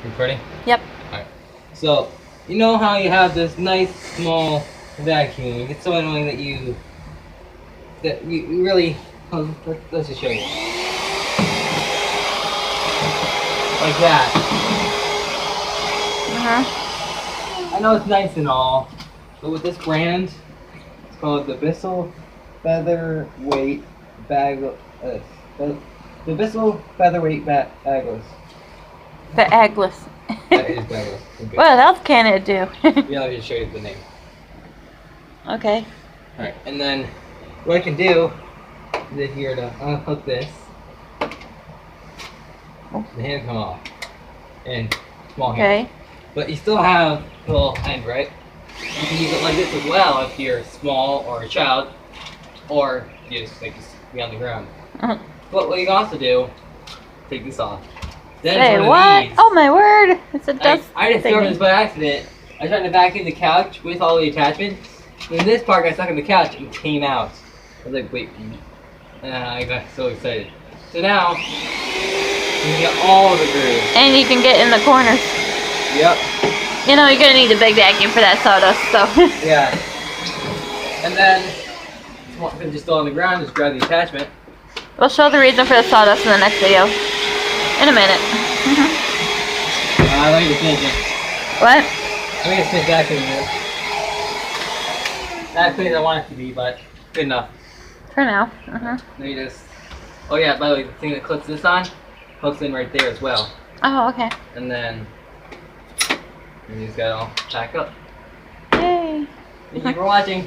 Recording? Yep. Alright. So, you know how you have this nice small vacuum? It gets so annoying that you really. Oh, let's just show you. Like that. I know it's nice and all, but with this brand, it's called the Bissell Featherweight Bag. The Bissell Featherweight Bagless. The Aglis. That is bagless. Okay. What else can it do? Yeah, I'll just show you the name. Okay. Alright, and then what I can do is here to unhook this. The hand come off. And small hand. Okay. But you still have the little end, right? You can use it like this as well if you're small or a child. Or you just like be on the ground. Uh-huh. But what you can also do, take this off. Then Hey, it's one what? of these. Oh my word! It's a dust I discovered thingy. this by accident. I tried to vacuum the couch with all the attachments. And this part got stuck in the couch and came out. I was like, wait. I got so excited. So now, you can get all the grooves. And you can get in the corners. Yep. You know, you're gonna need a big vacuum for that sawdust, so. Yeah. And then, if it's just still on the ground, just grab the attachment. We'll show the reason for the sawdust in the next video. In a minute. Let me just finish it. What? Let me just finish vacuuming this. Not as clean as I want it to be, but good enough. For now. Let me just. Oh yeah, by the way, the thing that clips this on hooks in right there as well. Oh, okay. And then you just gotta all pack up. Yay. Thank you for watching.